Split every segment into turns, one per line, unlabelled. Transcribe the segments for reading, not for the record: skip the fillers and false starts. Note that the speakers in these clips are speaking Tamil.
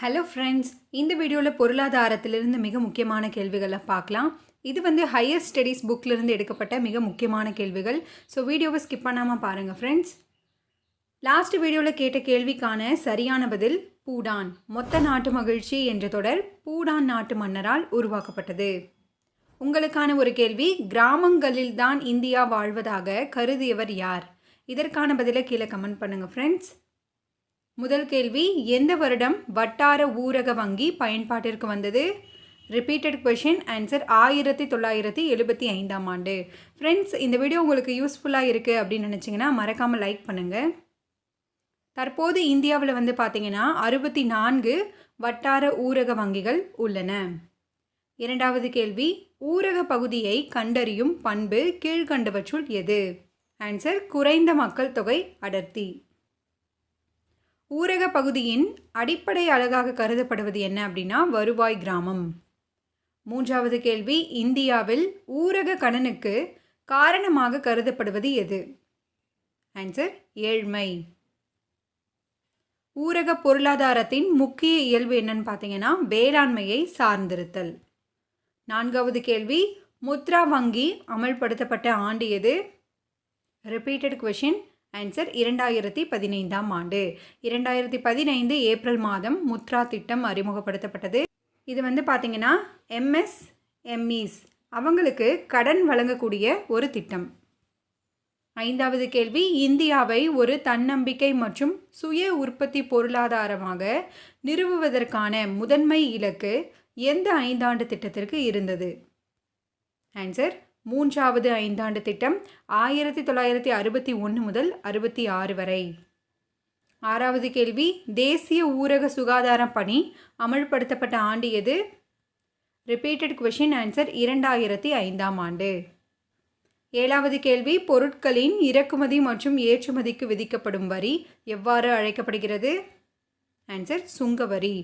ஹலோ ஃப்ரெண்ட்ஸ், இந்த வீடியோவில் பொருளாதாரத்திலிருந்து மிக முக்கியமான கேள்விகளை பார்க்கலாம். இது ஹையர் ஸ்டடீஸ் புக்கிலிருந்து எடுக்கப்பட்ட மிக முக்கியமான கேள்விகள். ஸோ வீடியோவை ஸ்கிப் பண்ணாமல் பாருங்கள் ஃப்ரெண்ட்ஸ். லாஸ்ட் வீடியோவில் கேட்ட கேள்விக்கான சரியான பதில் பூடான். மொத்த நாட்டு மகிழ்ச்சி என்ற தொடர் பூடான் நாட்டு மன்னரால் உருவாக்கப்பட்டது. உங்களுக்கான ஒரு கேள்வி, கிராமங்களில் தான் இந்தியா வாழ்வதாக கருதியவர் யார்? இதற்கான பதிலை கீழே கமெண்ட் பண்ணுங்கள் ஃப்ரெண்ட்ஸ். முதல் கேள்வி, எந்த வருடம் வட்டார ஊரக வங்கி பயன்பாட்டிற்கு வந்தது? Repeated question. ஆன்சர் 1975ஆம் ஆண்டு. ஃப்ரெண்ட்ஸ், இந்த வீடியோ உங்களுக்கு யூஸ்ஃபுல்லாக இருக்குது அப்படின்னு நினச்சிங்கன்னா மறக்காமல் லைக் பண்ணுங்கள். தற்போது இந்தியாவில் பார்த்தீங்கன்னா 64 வட்டார ஊரக வங்கிகள் உள்ளன. இரண்டாவது கேள்வி, ஊரக பகுதியை கண்டறியும் பண்பு கீழ்கண்டவற்றுள் எது? ஆன்சர் குறைந்த மக்கள் தொகை அடர்த்தி. ஊரக பகுதியின் அடிப்படை அழகாக கருதப்படுவது என்ன அப்படின்னா வருவாய் கிராமம். மூன்றாவது கேள்வி, இந்தியாவில் ஊரக கடனுக்கு காரணமாக கருதப்படுவது எது? ஆன்சர் ஏழ்மை. ஊரக பொருளாதாரத்தின் முக்கிய இயல்பு என்னன்னு பார்த்தீங்கன்னா வேளாண்மையை சார்ந்திருத்தல். நான்காவது கேள்வி, முத்ரா வங்கி அமல்படுத்தப்பட்ட ஆண்டு எது? Repeated question. ஆன்சர் 2015ஆம் ஆண்டு. 2015 ஏப்ரல் மாதம் முத்ரா திட்டம் அறிமுகப்படுத்தப்பட்டது. இது பார்த்தீங்கன்னா எம்எஸ்எம்இஸ் அவங்களுக்கு கடன் வழங்கக்கூடிய ஒரு திட்டம். ஐந்தாவது கேள்வி, இந்தியாவை ஒரு தன்னம்பிக்கை மற்றும் சுய உற்பத்தி பொருளாதாரமாக நிறுவுவதற்கான முதன்மை இலக்கு எந்த 5 ஆண்டு திட்டத்திற்கு இருந்தது? ஆன்சர் 3வது 5 ஆண்டு திட்டம் 1961 முதல் 66 வரை. ஆறாவது கேள்வி, தேசிய ஊரக சுகாதார பணி அமல்படுத்தப்பட்ட ஆண்டு எது? Repeated question. ஆன்சர் 2005ஆம் ஆண்டு. ஏழாவது கேள்வி, பொருட்களின் இறக்குமதி மற்றும் ஏற்றுமதிக்கு விதிக்கப்படும் வரி எவ்வாறு அழைக்கப்படுகிறது? ஆன்சர் சுங்கவரி.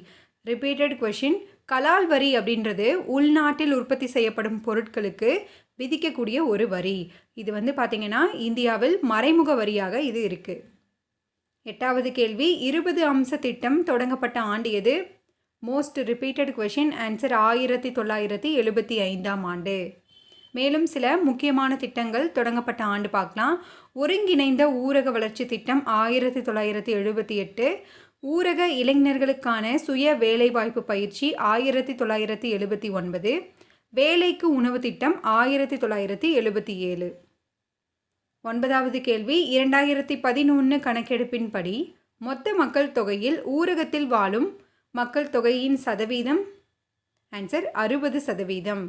Repeated question. கலால் வரி அப்படின்றது உள்நாட்டில் உற்பத்தி செய்யப்படும் பொருட்களுக்கு விதிக்கக்கூடிய ஒரு வரி. இது பார்த்தீங்கன்னா இந்தியாவில் மறைமுக வரியாக இது இருக்குது. எட்டாவது கேள்வி, 20 அம்ச திட்டம் தொடங்கப்பட்ட ஆண்டு எது? Most repeated question. ஆன்சர் 1975ஆம் ஆண்டு. மேலும் சில முக்கியமான திட்டங்கள் தொடங்கப்பட்ட ஆண்டு பார்க்கலாம். ஒருங்கிணைந்த ஊரக வளர்ச்சி திட்டம் 1978. ஊரக இளைஞர்களுக்கான சுய வேலைவாய்ப்பு பயிற்சி 1979. வேலைக்கு உணவு திட்டம் 1977. ஒன்பதாவது கேள்வி, 2011 கணக்கெடுப்பின்படி மொத்த மக்கள் தொகையில் ஊரகத்தில் வாழும் மக்கள் தொகையின் சதவீதம்? ஆன்சர் 60%.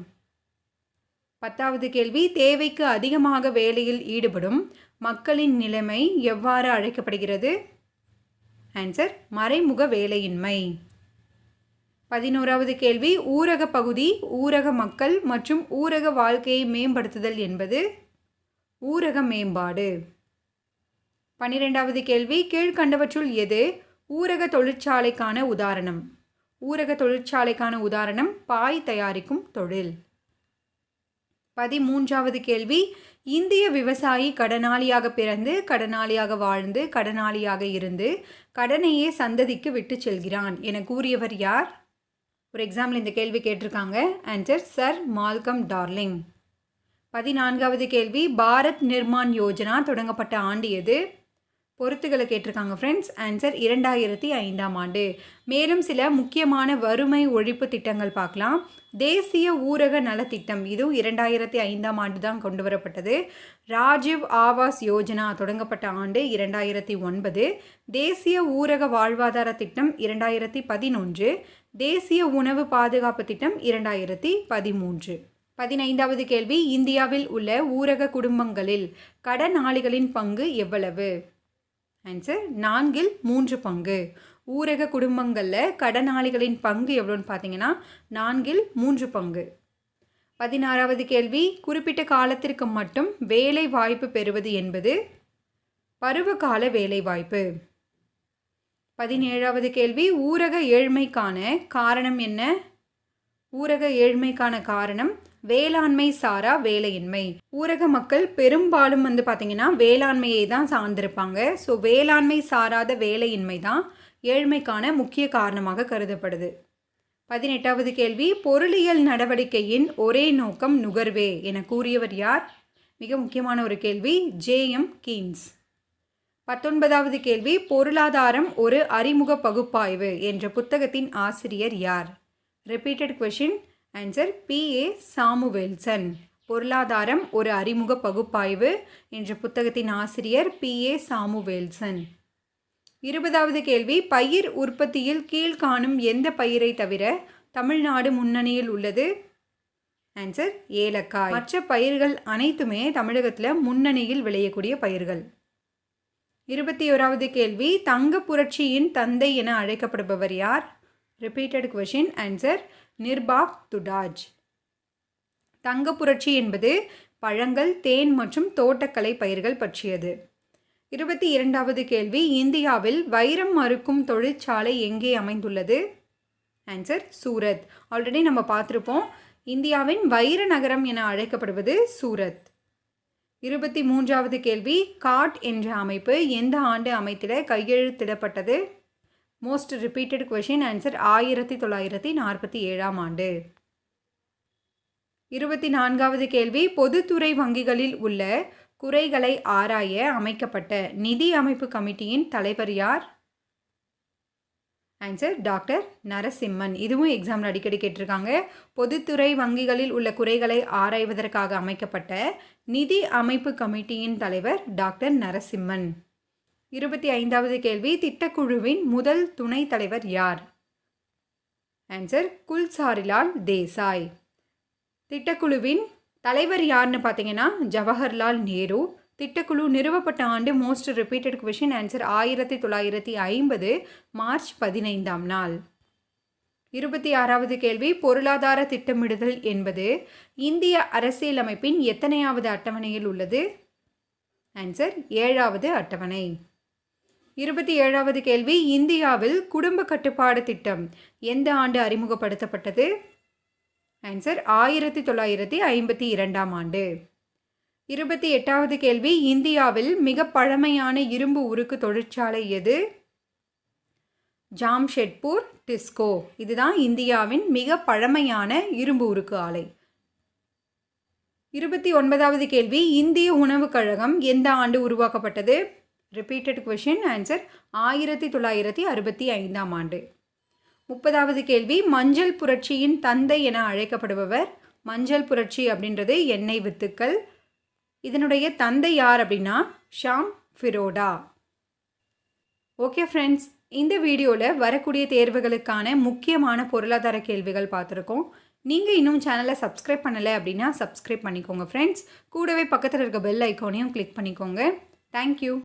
பத்தாவது கேள்வி, தேவைக்கு அதிகமாக வேலையில் ஈடுபடும் மக்களின் நிலைமை எவ்வாறு அழைக்கப்படுகிறது? ஆன்சர் மறைமுக வேலையின்மை. 11வது கேள்வி, ஊரக பகுதி, ஊரக மக்கள் மற்றும் ஊரக வாழ்க்கையை மேம்படுத்துதல் என்பது? ஊரக மேம்பாடு. 12வது கேள்வி, கீழ்கண்டவற்றுள் எது ஊரக தொழிற்சாலைக்கான உதாரணம்? ஊரக தொழிற்சாலைக்கான உதாரணம் பாய் தயாரிக்கும் தொழில். 13வது கேள்வி, இந்திய விவசாயி கடனாளியாக பிறந்து கடனாளியாக வாழ்ந்து கடனாளியாக இருந்து கடனையே சந்ததிக்கு விட்டு செல்கிறான் என கூறியவர் யார்? ஒரு எக்ஸாம்பிள் இந்த கேள்வி கேட்டிருக்காங்க. Answer sir Malcolm Darling. 14வது கேள்வி, பாரத் நிர்மான் யோஜனா தொடங்கப்பட்ட ஆண்டு எது? பொறுத்துகளை கேட்டிருக்காங்க ஃப்ரெண்ட்ஸ். ஆன்சர் 2005ஆம் ஆண்டு. மேலும் சில முக்கியமான வறுமை ஒழிப்பு திட்டங்கள் பார்க்கலாம். தேசிய ஊரக நலத்திட்டம் இதுவும் 2005ஆம் ஆண்டு தான் கொண்டு வரப்பட்டது. ராஜீவ் ஆவாஸ் யோஜனா தொடங்கப்பட்ட ஆண்டு 2009. தேசிய ஊரக வாழ்வாதார திட்டம் 2011. தேசிய உணவு பாதுகாப்பு திட்டம் 2013. 15வது கேள்வி, இந்தியாவில் உள்ள ஊரக குடும்பங்களில் கடனாளிகளின் பங்கு எவ்வளவு? ஆன்சர் 4/3 பங்கு. ஊரக குடும்பங்களில் கடனாளிகளின் பங்கு எவ்வளோன்னு பார்த்தீங்கன்னா 4/3 பங்கு. 16வது கேள்வி, குறிப்பிட்ட காலத்திற்கு மட்டும் வேலை வாய்ப்பு பெறுவது என்பது? பருவகால வேலை வாய்ப்பு. 17வது கேள்வி, ஊரக ஏழ்மைக்கான காரணம் என்ன? ஊரக ஏழ்மைக்கான காரணம் வேளாண்மை சாரா வேலையின்மை. ஊரக மக்கள் பெரும்பாலும் பார்த்தீங்கன்னா வேளாண்மையை தான் சார்ந்திருப்பாங்க. ஸோ வேளாண்மை சாராத வேலையின்மை தான் ஏழ்மைக்கான முக்கிய காரணமாக கருதப்படுது. 18வது கேள்வி, பொருளியல் நடவடிக்கையின் ஒரே நோக்கம் நுகர்வே என கூறியவர் யார்? மிக முக்கியமான ஒரு கேள்வி, ஜே.எம். கீன்ஸ். 19வது கேள்வி, பொருளாதாரம் ஒரு அறிமுக பகுப்பாய்வு என்ற புத்தகத்தின் ஆசிரியர் யார்? Repeated question. Answer P A. Samuelson. பொருளாதாரம் ஒரு அறிமுக பகுப்பாய்வு என்ற புத்தகத்தின் ஆசிரியர் பி.ஏ. சாமுவேல்சன். 20வது கேள்வி, பயிர் உற்பத்தியில் கீழ்காணும் எந்த பயிரை தவிர தமிழ்நாடு முன்னணியில் உள்ளது? ஆன்சர் ஏலக்காய். மற்ற பயிர்கள் அனைத்துமே தமிழகத்தில் முன்னணியில் விளையக்கூடிய பயிர்கள். 21வது கேள்வி, தங்க புரட்சியின் தந்தை என அழைக்கப்படுபவர் யார்? Repeated question. ஆன்சர் நிர்பாக் துடாஜ். தங்க புரட்சி என்பது பழங்கள், தேன் மற்றும் தோட்டக்கலை பயிர்கள் பற்றியது. 22வது கேள்வி, இந்தியாவில் வைரம் மறுக்கும் தொழிற்சாலை எங்கே அமைந்துள்ளது? ஆன்சர் சூரத். ஆல்ரெடி நம்ம பார்த்துருப்போம். இந்தியாவின் வைர நகரம் என அழைக்கப்படுவது சூரத். 23வது கேள்வி, காட் என்ற அமைப்பு எந்த ஆண்டு அமைத்திட கையெழுத்திடப்பட்டது? Most repeated question. ஆன்சர் 1947ஆம் ஆண்டு. 24வது கேள்வி, பொதுத்துறை வங்கிகளில் உள்ள குறைகளை ஆராய அமைக்கப்பட்ட நிதி அமைப்பு கமிட்டியின் தலைவர் யார்? Answer doctor Narasimhan. இதுவும் எக்ஸாமில் அடிக்கடி கேட்டிருக்காங்க. பொதுத்துறை வங்கிகளில் உள்ள குறைகளை ஆராய்வதற்காக அமைக்கப்பட்ட நிதி அமைப்பு கமிட்டியின் தலைவர் டாக்டர் நரசிம்மன். 25வது கேள்வி, திட்டக்குழுவின் முதல் துணைத் தலைவர் யார்? ஆன்சர் குல்சாரிலால் தேசாய். திட்டக்குழுவின் தலைவர் யாருன்னு பார்த்தீங்கன்னா ஜவஹர்லால் நேரு. திட்டக்குழு நிறுவப்பட்ட ஆண்டு most repeated question. Answer 1950 March 15ஆம் நாள். 26வது கேள்வி, பொருளாதார திட்டமிடுதல் என்பது இந்திய அரசியலமைப்பின் எத்தனையாவது அட்டவணையில் உள்ளது? ஆன்சர் 7வது அட்டவணை. 27வது கேள்வி, இந்தியாவில் குடும்ப கட்டுப்பாடு திட்டம் எந்த ஆண்டு அறிமுகப்படுத்தப்பட்டது? ஆன்சர் 1952ஆம் ஆண்டு. 28வது கேள்வி, இந்தியாவில் மிக பழமையான இரும்பு உருக்கு தொழிற்சாலை எது? ஜாம்ஷெட்பூர் டிஸ்கோ. இதுதான் இந்தியாவின் மிக பழமையான இரும்பு உருக்கு ஆலை. 29வது கேள்வி, இந்திய உணவுக் கழகம் எந்த ஆண்டு உருவாக்கப்பட்டது? Repeated question. ஆன்சர் 1965ஆம் ஆண்டு. 30வது கேள்வி, மஞ்சள் புரட்சியின் தந்தை என அழைக்கப்படுபவர்? மஞ்சள் புரட்சி அப்படின்றது எண்ணெய் வித்துக்கள். இதனுடைய தந்தை யார் அப்படின்னா ஷாம் ஃபிரோடா. ஓகே ஃப்ரெண்ட்ஸ், இந்த வீடியோவில் வரக்கூடிய தேர்வுகளுக்கான முக்கியமான பொருளாதார கேள்விகள் பார்த்துருக்கோம். நீங்கள் இன்னும் சேனலை சப்ஸ்கிரைப் பண்ணலை அப்படின்னா சப்ஸ்கிரைப் பண்ணிக்கோங்க ஃப்ரெண்ட்ஸ். கூடவே பக்கத்தில் இருக்க பெல் ஐக்கானையும் கிளிக் பண்ணிக்கோங்க. தேங்க்யூ.